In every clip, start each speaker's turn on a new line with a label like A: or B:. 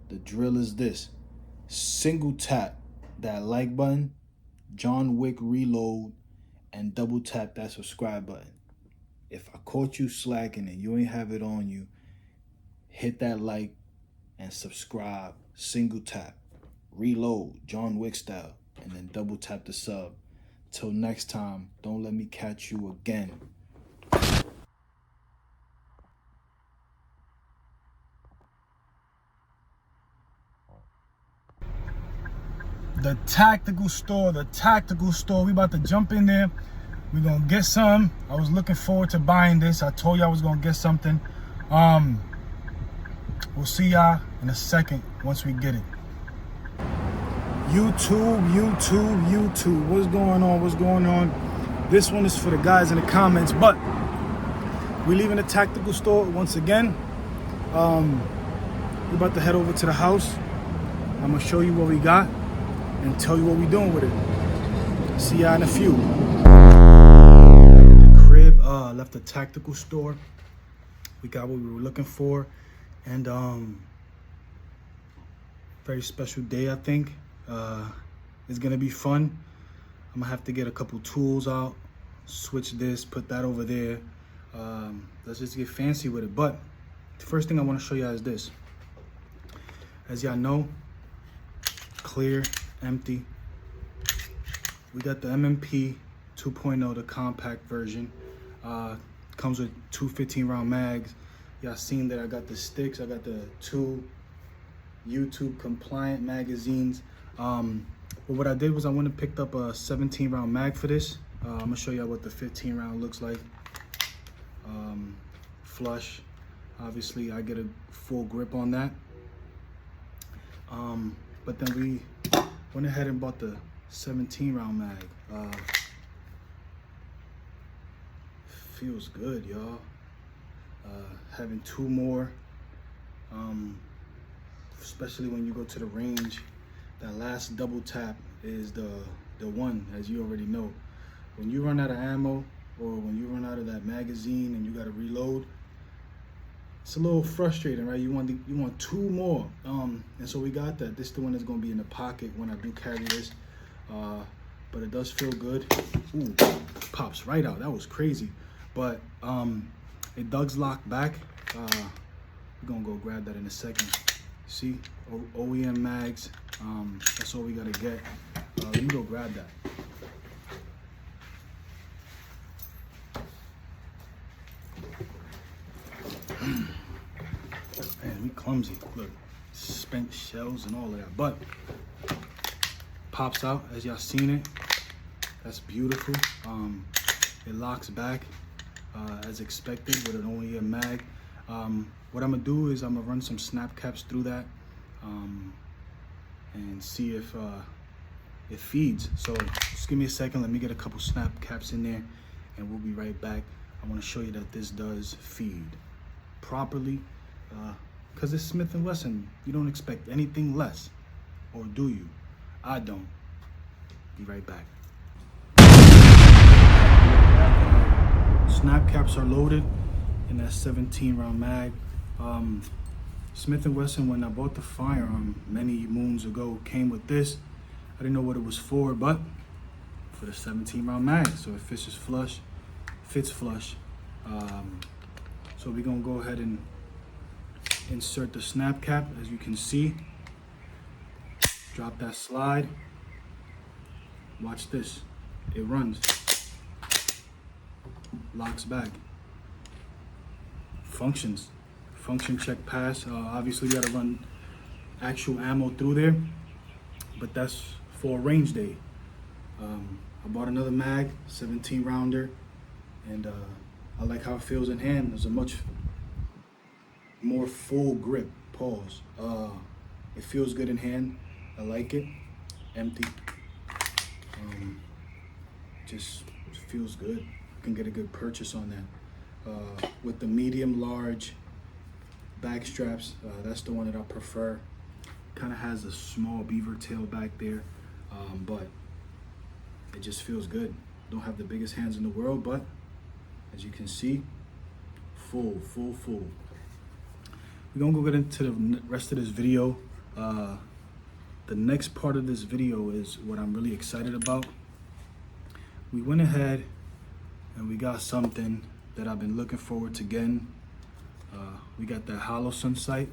A: The drill is this. Single tap that like button, John Wick reload, and double tap that subscribe button. If I caught you slacking and you ain't have it on you, hit that like and subscribe. Single tap, reload, John Wick style, and then double tap the sub. Till next time, don't let me catch you again. The tactical store, we about to jump in there. We're gonna get some. I was looking forward to buying this. I told you I was gonna get something. We'll see y'all in a second once we get it. YouTube, what's going on? This one is for the guys in the comments, but we're leaving the tactical store once again. We're about to head over to the house. I'm gonna show you what we got and tell you what we're doing with it. See y'all in a few. The crib, left the tactical store. We got what we were looking for, and very special day, I think. It's gonna be fun. I'm gonna have to get a couple tools out, switch this, put that over there. Let's just get fancy with it. But the first thing I want to show you is this. As y'all know, clear, empty. We got the MMP 2.0, the compact version. Comes with two 15-round mags. Y'all seen that I got the sticks. I got the two YouTube compliant magazines. But what I did was I went and picked up a 17-round mag for this. I'm gonna show you what the 15-round looks like. Flush. Obviously, I get a full grip on that. But then we went ahead and bought the 17-round mag. Feels good, y'all. Having two more, especially when you go to the range. That last double tap is the one, as you already know. When you run out of ammo, or when you run out of that magazine and you got to reload, it's a little frustrating, right? You want two more, and so we got that. This is the one that's gonna be in the pocket when I do carry this, but it does feel good. Ooh, pops right out. That was crazy, but it does lock back. We're gonna go grab that in a second. See, OEM mags. That's all we gotta get. You can go grab that. Man, we clumsy. Look, spent shells and all of that, but pops out as y'all seen it. That's beautiful. It locks back as expected with an OEM mag. What I'm gonna do is I'm gonna run some snap caps through that and see if it feeds. So just give me a second. Let me get a couple snap caps in there, and we'll be right back. I want to show you that this does feed properly, because it's Smith & Wesson. You don't expect anything less, or do you? I don't. Be right back. Snap caps are loaded in that 17-round mag. Smith & Wesson, when I bought the firearm many moons ago, came with this. I didn't know what it was for, but for the 17-round mag, so it fits flush. So we're gonna go ahead and insert the snap cap. As you can see, drop that slide. Watch this. It runs, locks back, functions. Function check pass. Obviously, you gotta run actual ammo through there, but that's for a range day. I bought another mag, 17 rounder, and I like how it feels in hand. There's a much more full grip. Pause. It feels good in hand. I like it. Empty. Just feels good. You can get a good purchase on that. With the medium large back straps, that's the one that I prefer. Kind of has a small beaver tail back there, but it just feels good. Don't have the biggest hands in the world, but as you can see, full. We're gonna go get into the rest of this video. The next part of this video is what I'm really excited about. We went ahead and we got something that I've been looking forward to getting. We got that Holosun sight.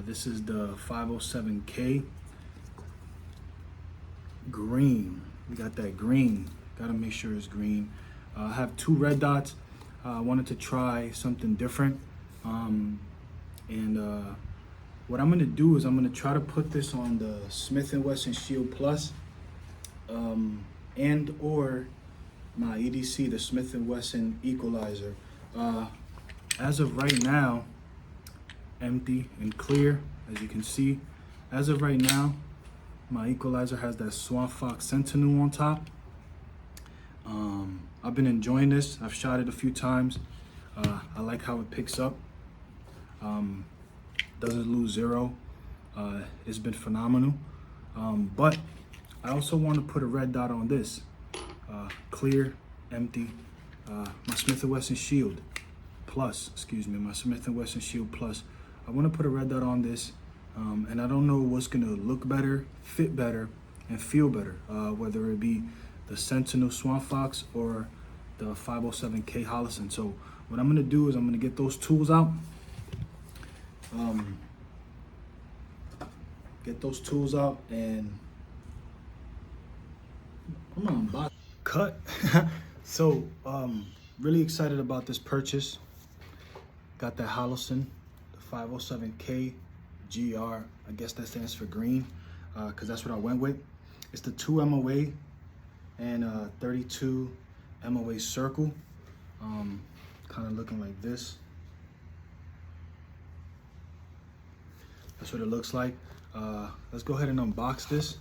A: This is the 507K Green. We got that green. Gotta make sure it's green. I have 2 red dots. I wanted to try something different. What I'm gonna do is I'm gonna try to put this on the S&W Shield Plus and or my EDC, the S&W Equalizer. As of right now, empty and clear, as you can see. As of right now, my Equalizer has that Swamp Fox Sentinel on top. I've been enjoying this. I've shot it a few times. I like how it picks up. Doesn't lose zero. It's been phenomenal. But I also want to put a red dot on this. Clear, empty. My S&W Shield Plus, my S&W Shield Plus. I want to put a red dot on this, and I don't know what's gonna look better, fit better, and feel better, whether it be the Sentinel Swamp Fox or the 507K Holosun. So what I'm gonna do is I'm gonna get those tools out. And I'm on box cut. So really excited about this purchase. Got that Holosun, the 507K GR. I guess that stands for green, because that's what I went with. It's the 2 MOA and 32 MOA circle. Kind of looking like this. That's what it looks like. Let's go ahead and unbox this.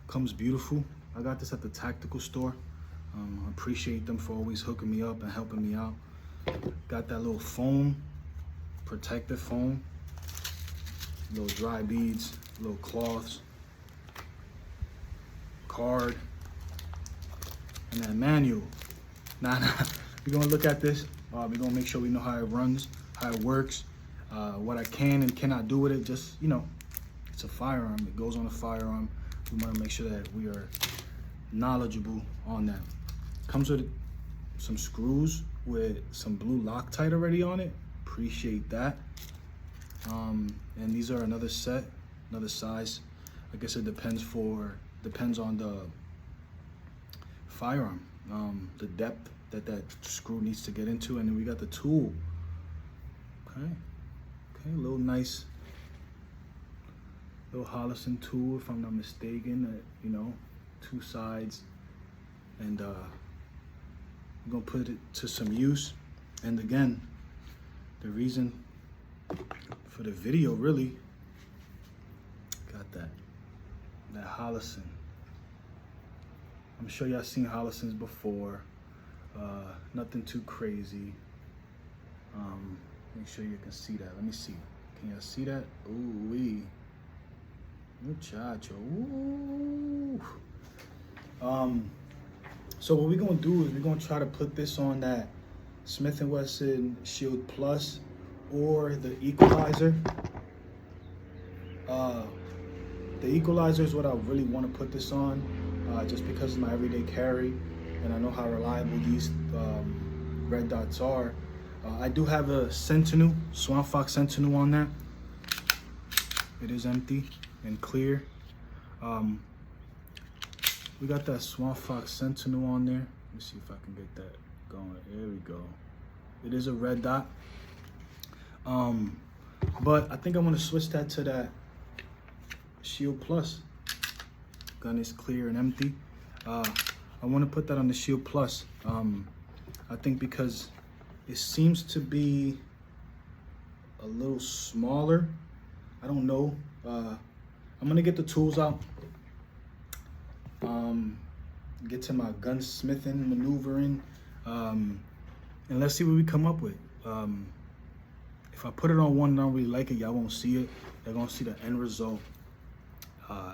A: Comes beautiful. I got this at the tactical store. I appreciate them for always hooking me up and helping me out. Got that little foam, protective foam, little dry beads, little cloths, card, and that manual. Now, we're gonna look at this. We're gonna make sure we know how it runs, how it works, what I can and cannot do with it. Just, you know, it's a firearm. It goes on a firearm. We want to make sure that we are knowledgeable on that. Comes with some screws with some blue Loctite already on it. Appreciate that. And these are another set, another size. I guess it depends on the firearm, the depth that screw needs to get into. And then we got the tool. Okay, a little nice little Holosun tool, if I'm not mistaken. You know, 2 sides, and I'm gonna put it to some use. And again, the reason for the video, really, got that Holosun. I'm sure y'all seen Holosuns before. Nothing too crazy. Make sure you can see that. Let me see. Can y'all see that? Ooh wee. Muchacho. Ooh. So what we're gonna do is we're gonna try to put this on that S&W Shield Plus or the Equalizer. The Equalizer is what I really want to put this on, just because of my everyday carry, and I know how reliable these red dots are. I do have a Sentinel, Swamp Fox Sentinel on that. It is empty and clear. We got that Swamp Fox Sentinel on there. Let me see if I can get that going. There we go. It is a red dot. But I think I'm gonna switch that to that Shield Plus. Gun is clear and empty. I wanna put that on the Shield Plus. I think because it seems to be a little smaller. I don't know. I'm gonna get the tools out. Get to my gunsmithing, maneuvering, and let's see what we come up with. If I put it on one and I don't really like it, y'all won't see it. They're gonna see the end result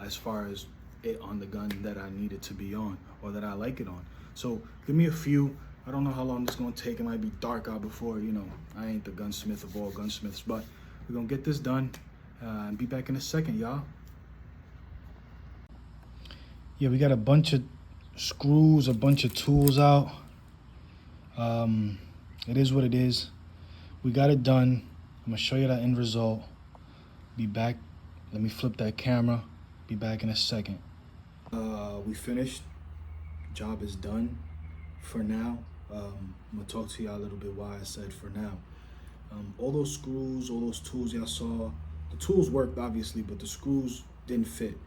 A: as far as it on the gun that I need it to be on, or that I like it on. So give me a few. I don't know how long this is gonna take. It might be dark out before, you know, I ain't the gunsmith of all gunsmiths, but we're gonna get this done And be back in a second, y'all. Yeah, we got a bunch of screws, a bunch of tools out. It is what it is. We got it done. I'm gonna show you that end result. Be back. Let me flip that camera. Be back in a second. We finished. Job is done for now. I'm gonna talk to y'all a little bit why I said for now. All those screws, all those tools y'all saw, the tools worked obviously, but the screws didn't fit.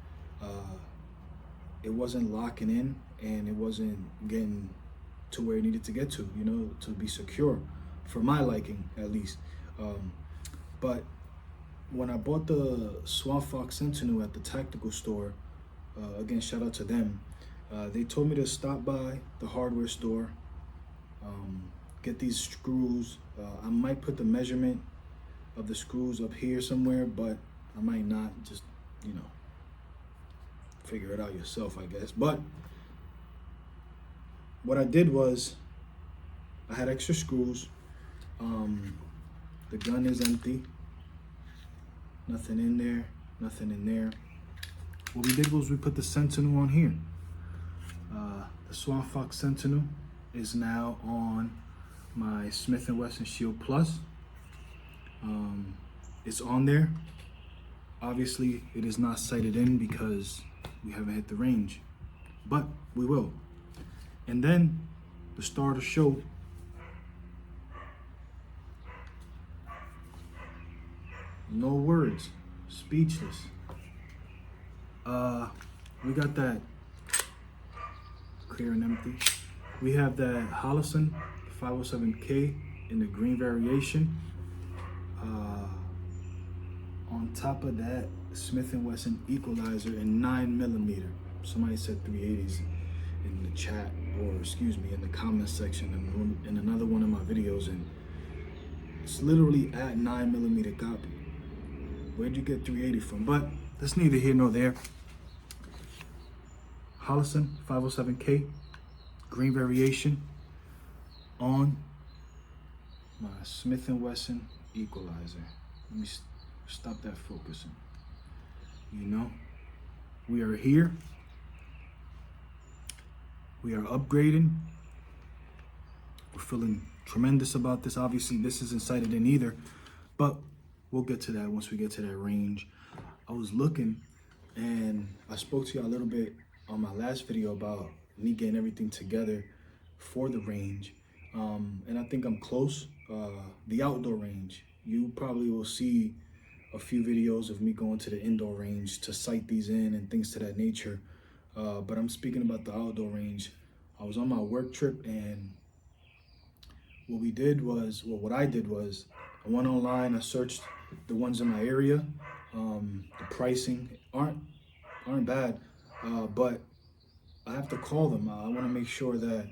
A: It wasn't locking in, and it wasn't getting to where it needed to get to, you know, to be secure, for my liking at least. But when I bought the Swamp Fox Sentinel at the tactical store, again, shout out to them, they told me to stop by the hardware store, get these screws. I might put the measurement of the screws up here somewhere, but I might not. Just, you know, figure it out yourself, I guess. But what I did was, I had extra screws. The gun is empty. Nothing in there, nothing in there. What we did was we put the Sentinel on here. The Swamp Fox Sentinel is now on my Smith & Wesson Shield Plus. It's on there. Obviously, it is not sighted in because we haven't hit the range, but we will. And then the star of the show, no words, speechless. We got that clear and empty. We have that Holosun507K in the green variation. On top of that, Smith & Wesson Equalizer in 9mm. Somebody said 380s in the chat, or excuse me, in the comment section in another one of my videos, and it's literally at 9mm copy. Where'd you get 380 from? But that's neither here nor there. Holosun507K green variation on my Smith & Wesson Equalizer. Let me stop that focusing. You know, we are here. We are upgrading. We're feeling tremendous about this. Obviously, this isn't sighted in either, but we'll get to that once we get to that range. I was looking, and I spoke to you a little bit on my last video about me getting everything together for the range. And I think I'm close. The outdoor range, you probably will see a few videos of me going to the indoor range to sight these in and things to that nature. But I'm speaking about the outdoor range. I was on my work trip, and what I did was I went online, I searched the ones in my area. The pricing aren't bad, but I have to call them. I want to make sure that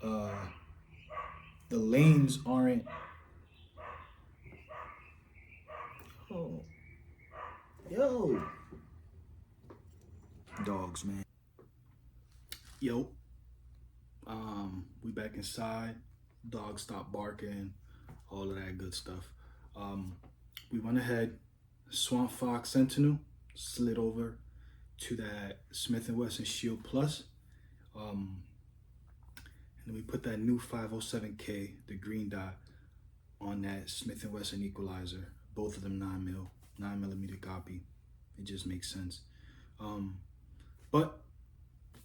A: the lanes aren't. Oh, yo, dogs, man. Yo, we back inside. Dogs stopped barking, all of that good stuff. We went ahead, Swamp Fox Sentinel, slid over to that Smith & Wesson Shield Plus. And then we put that new 507K, the Green Dot, on that Smith & Wesson Equalizer. Both of them 9mm copy. It just makes sense. But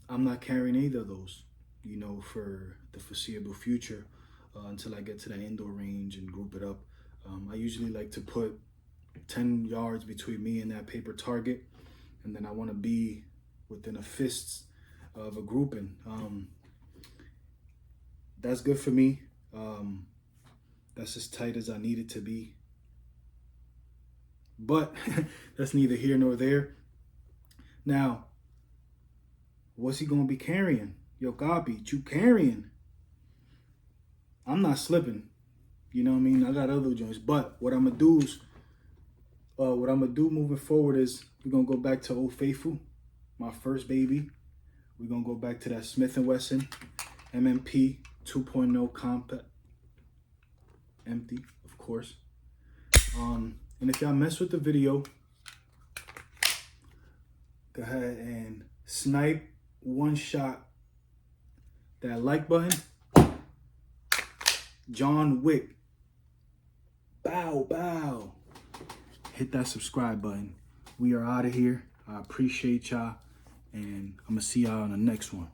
A: I'm not carrying either of those, you know, for the foreseeable future, until I get to that indoor range and group it up. I usually like to put 10 yards between me and that paper target, and then I want to be within a fist of a grouping. That's good for me. That's as tight as I need it to be. But that's neither here nor there. Now, what's he gonna be carrying? Yo, Gabi, you carrying? I'm not slipping. You know what I mean? I got other joints. But what I'm gonna do is, moving forward is we're gonna go back to Old Faithful, my first baby. We're gonna go back to that Smith & Wesson MMP 2.0 compact, empty, of course. And if y'all mess with the video, go ahead and snipe one shot that like button. John Wick. Bow, bow. Hit that subscribe button. We are out of here. I appreciate y'all. And I'm going to see y'all in the next one.